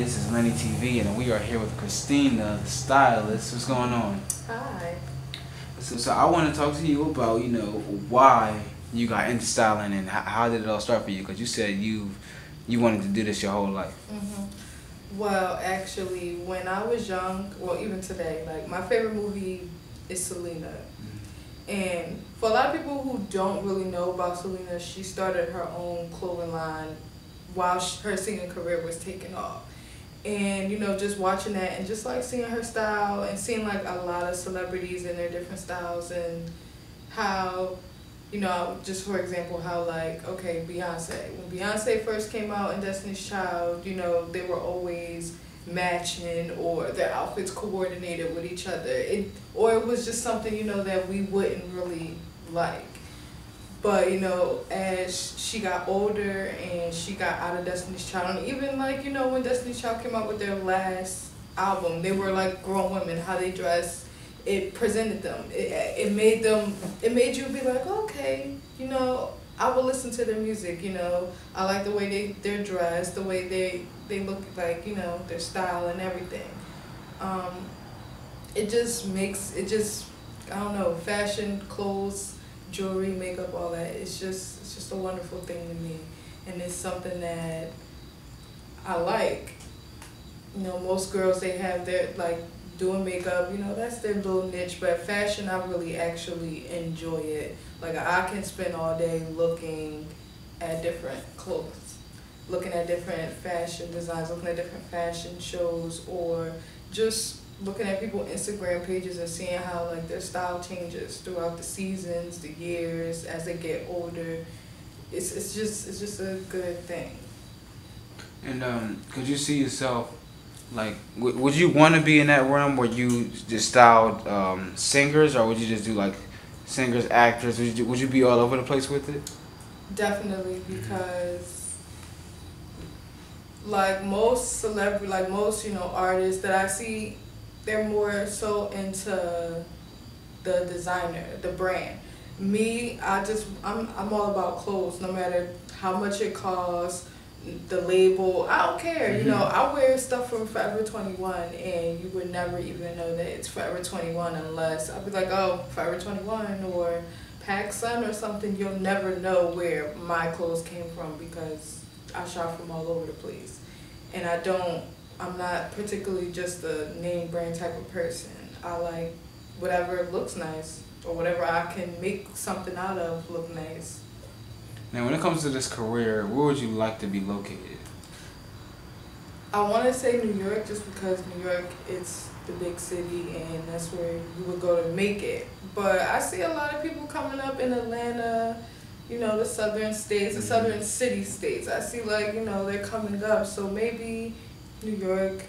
This is LennyTV, and we are here with Christina, the stylist. What's going on? Hi. So I want to talk to you about, why you got into styling and how did it all start for you? Because you said you wanted to do this your whole life. Well, actually, when I was young, well, even today, like my favorite movie is Selena. And for a lot of people who don't really know about Selena, she started her own clothing line while her singing career was taking off. And, just watching that and just like seeing her style and seeing like a lot of celebrities and their different styles and how, just for example, how like, okay, Beyonce. When Beyonce first came out in Destiny's Child, they were always matching or their outfits coordinated with each other. Or it was just something, that we wouldn't really like. But, as she got older and she got out of Destiny's Child, and even like, when Destiny's Child came out with their last album, they were like grown women, how they dressed, it presented them. It made you be like, okay, I will listen to their music, I like the way they're dressed, the way they look like, their style and everything. I don't know, fashion, clothes, jewelry, makeup, all that. It's just a wonderful thing to me, and it's something that I like. Most girls, they have their like doing makeup. That's their little niche. But fashion, I really actually enjoy it. Like I can spend all day looking at different clothes, looking at different fashion designs, looking at different fashion shows, or just looking at people's Instagram pages and seeing how like their style changes throughout the seasons, the years, as they get older. It's just a good thing. And could you see yourself, like, would you want to be in that realm where you just styled singers, or would you just do like singers, actors? Would you be all over the place with it? Definitely, because like most celebrity, like most artists that I see, they're more so into the designer, the brand. Me, I'm all about clothes, no matter how much it costs, the label, I don't care. I wear stuff from Forever 21 and you would never even know that it's Forever 21 unless I'd be like, oh, Forever 21 or PacSun or something. You'll never know where my clothes came from because I shop from all over the place. And I'm not particularly just a name brand type of person. I like whatever looks nice or whatever I can make something out of look nice. Now, when it comes to this career, where would you like to be located? I want to say New York just because New York, it's the big city and that's where you would go to make it. But I see a lot of people coming up in Atlanta, the southern states, the southern city states. I see like, they're coming up. So maybe New York,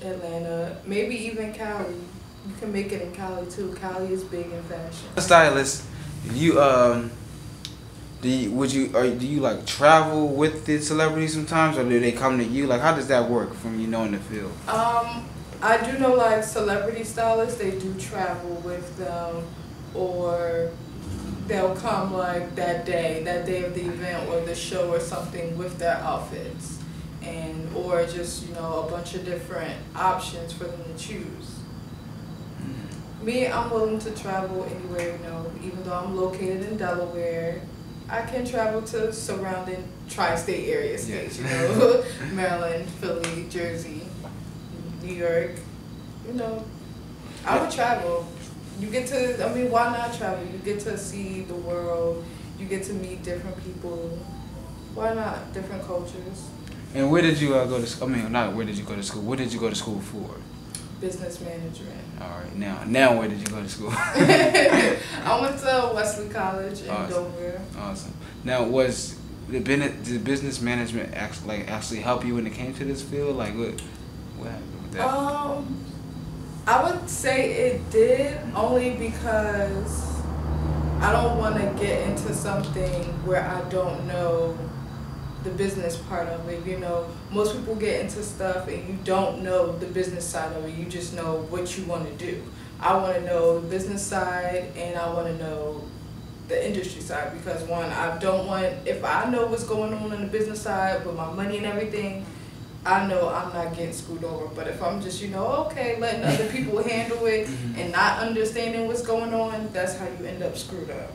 Atlanta, maybe even Cali. You can make it in Cali too. Cali is big in fashion. Stylist, do you like travel with the celebrities sometimes, or do they come to you? Like, how does that work from in the field? I do know like celebrity stylists, they do travel with them, or they'll come like that day of the event or the show or something with their outfits, or just a bunch of different options for them to choose. Me, I'm willing to travel anywhere, even though I'm located in Delaware. I can travel to surrounding tri-state area states, Maryland, Philly, Jersey, New York. I would travel. You get to, why not travel? You get to see the world. You get to meet different people. Why not? Different cultures. And where did you go to school? Not where did you go to school. What did you go to school for? Business management. All right. Now where did you go to school? I went to Wesley College in Dover. Awesome. Now, did business management actually help you when it came to this field? Like, what happened with that? I would say it did, only because I don't want to get into something where I don't know the business part of it. Most people get into stuff and you don't know the business side of it. You just know what you want to do. I want to know the business side and I want to know the industry side, because one, I don't want, if I know what's going on the business side with my money and everything, I know I'm not getting screwed over. But if I'm just, okay, letting other people handle it and not understanding what's going on, that's how you end up screwed up.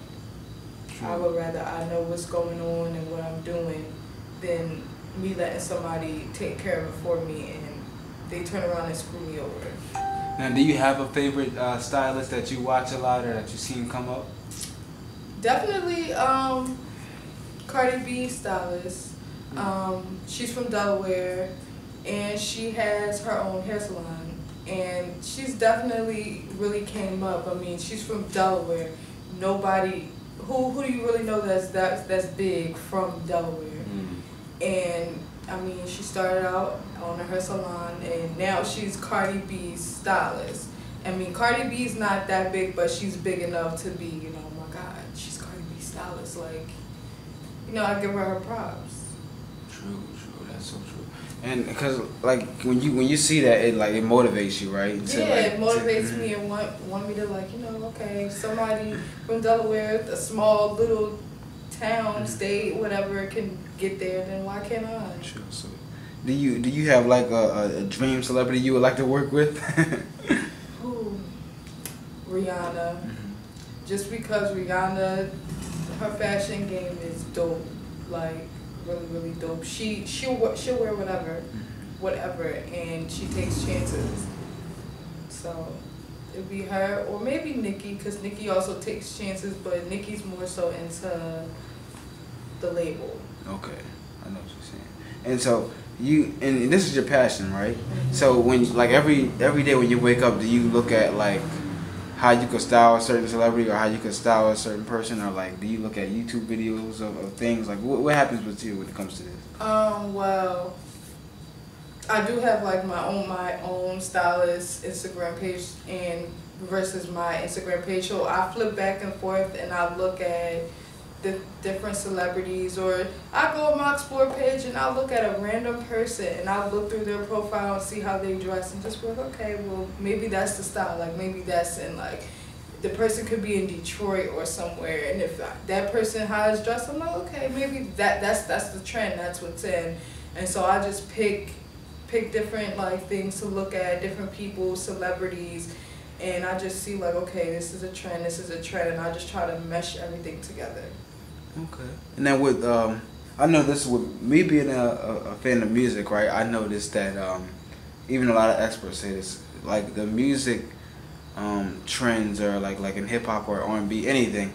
I would rather I know what's going on and what I'm doing than me letting somebody take care of it for me and they turn around and screw me over. Now, do you have a favorite stylist that you watch a lot or that you've seen come up? Definitely Cardi B stylist. She's from Delaware and she has her own hair salon and she's definitely really came up. I mean, she's from Delaware. Nobody who do you really know that's big from Delaware? And I mean, she started out on her salon and now she's Cardi B's stylist. I mean, Cardi B's not that big, but she's big enough to be, oh my God, she's Cardi B's stylist. Like, I give her props. True, that's so true. And because like when you see that, it motivates you, right? It motivates me and want me to okay, somebody from Delaware, a small little town, state, whatever, can get there. Then why can't I? Sure. So, do you have like a dream celebrity you would like to work with? Ooh, Rihanna. Just because Rihanna, her fashion game is dope. Like, really, really dope. She'll wear whatever, and she takes chances. So it'd be her, or maybe Nicki, because Nicki also takes chances, but Nicki's more so into the label. Okay, I know what you're saying. And so and this is your passion, right? So when every day when you wake up, do you look at how you could style a certain celebrity or how you could style a certain person, or do you look at YouTube videos of things? What happens with you when it comes to this? Well, I do have my own stylist Instagram page and versus my Instagram page. So I flip back and forth and I look at the different celebrities, or I go on my explore page and I look at a random person and I look through their profile and see how they dress and just be like, okay, well maybe that's the style. Maybe that's in the person could be in Detroit or somewhere, and if that person has dress, I'm like, okay, maybe that's the trend, that's what's in. And so I just pick different things to look at, different people, celebrities, and I just see okay, this is a trend, and I just try to mesh everything together. Okay. And then with I know this with me being a fan of music, right? I noticed that even a lot of experts say this, the music trends or like in hip hop or R&B, anything,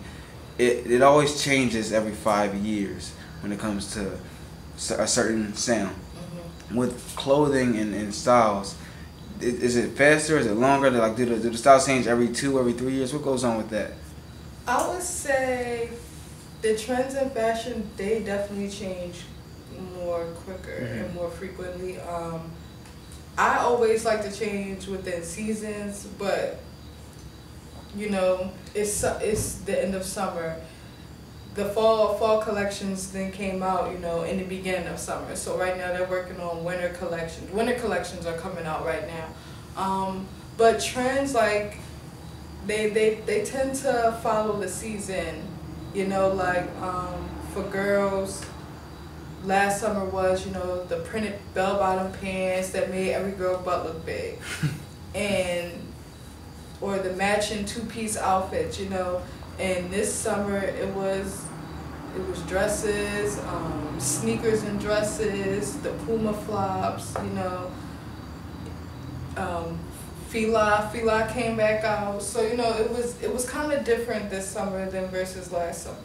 it always changes every 5 years when it comes to a certain sound. With clothing and styles, is it faster? Is it longer? Do the styles change every 3 years? What goes on with that? I would say the trends in fashion, they definitely change more quicker and more frequently. I always like to change within seasons, but it's the end of summer. The fall collections then came out, in the beginning of summer. So right now they're working on winter collections. Winter collections are coming out right now. But trends they tend to follow the season. For girls, last summer was, the printed bell-bottom pants that made every girl butt look big. Or the matching two-piece outfits, And this summer it was dresses, sneakers and dresses, the Puma flops, Fila came back out. So it was kind of different this summer than versus last summer.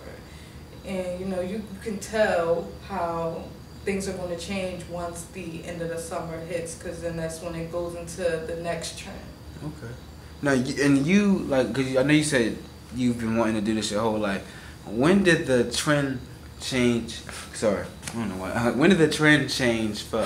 And you can tell how things are going to change once the end of the summer hits, because then that's when it goes into the next trend. Okay. Now, because I know you said you've been wanting to do this your whole life. When did the trend change? Sorry, I don't know why. When did the trend change for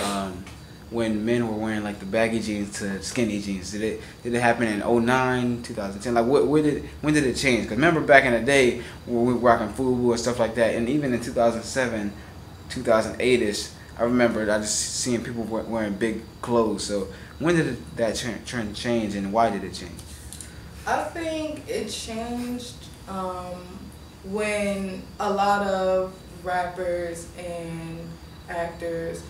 when men were wearing the baggy jeans to skinny jeans? Did it happen in 2009, 2010? When did it change? Because remember back in the day when we were rocking FUBU and stuff like that, and even in 2007, 2008ish, I remember I just seeing people wearing big clothes. So when did that trend change, and why did it change? I think it changed when a lot of rappers and actors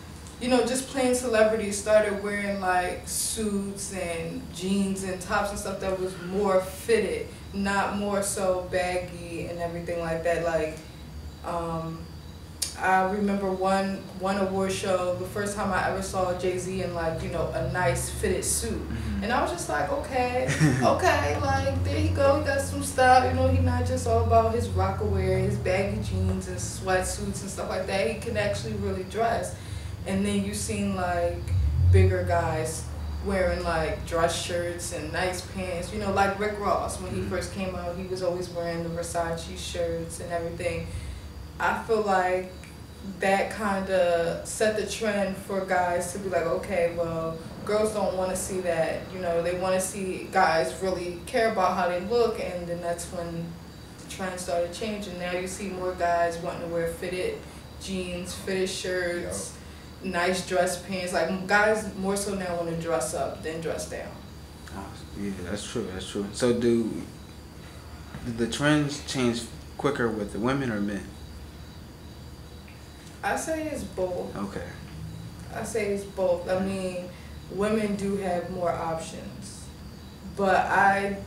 you know, just plain celebrities started wearing like suits and jeans and tops and stuff that was more fitted, not more so baggy and everything like that. Like, I remember one award show, the first time I ever saw Jay-Z in like, you know, a nice fitted suit. And I was just like, okay, okay, like there you go, he got some style, you know, he's not just all about his rockaware, his baggy jeans and sweatsuits and stuff like that. He can actually really dress. And then you seen like bigger guys wearing like dress shirts and nice pants, you know, like Rick Ross when he first came out, he was always wearing the Versace shirts and everything. I feel like that kind of set the trend for guys to be like, okay, well, girls don't want to see that, you know, they want to see guys really care about how they look, and then that's when the trend started changing. Now you see more guys wanting to wear fitted jeans, fitted shirts, nice dress pants. Like, guys more so now want to dress up than dress down. Yeah, that's true, that's true. So do the trends change quicker with the women or men? I say it's both. Okay. I say it's both. I mean, women do have more options, but I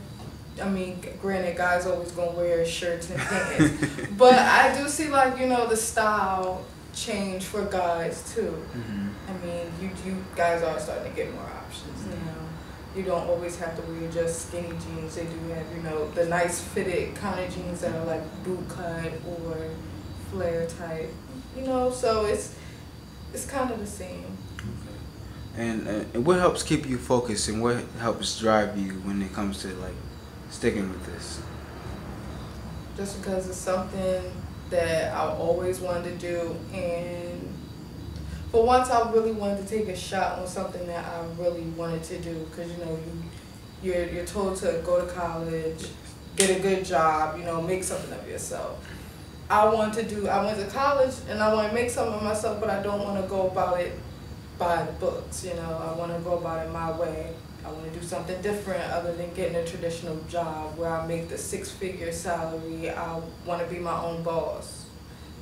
mean, granted, guys always gonna wear shirts and pants, but I do see, like, you know, the style change for guys too. I mean, you guys are starting to get more options now. You don't always have to wear just skinny jeans. They do have, you know, the nice fitted kind of jeans that are like boot cut or flare type. You know, so it's kind of the same. Okay. And what helps keep you focused, and what helps drive you when it comes to like sticking with this? Just because it's something that I always wanted to do, and for once I really wanted to take a shot on something that I really wanted to do. Because, you know, you're told to go to college, get a good job, you know, make something of yourself. I went to college and I want to make something of myself, but I don't want to go about it by the books, you know. I want to go about it my way. I want to do something different other than getting a traditional job where I make the 6-figure salary. I want to be my own boss.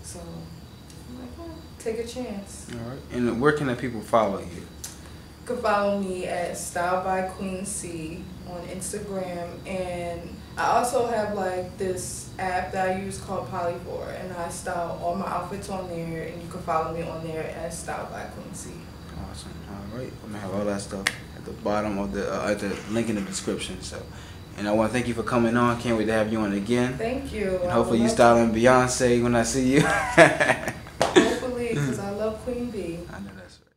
So I'm like, oh, take a chance. All right. And where can the people follow you? You can follow me at Style by Queen C on Instagram, and I also have like this app that I use called Polyvore, and I style all my outfits on there, and you can follow me on there at Style by Queen C. Awesome. All right. I'm gonna have all that stuff at the bottom of the at the link in the description. So, and I want to thank you for coming on. Can't wait to have you on again. Thank you. And hopefully you styling Beyonce when I see you. Hopefully, because I love Queen B. I know that's right.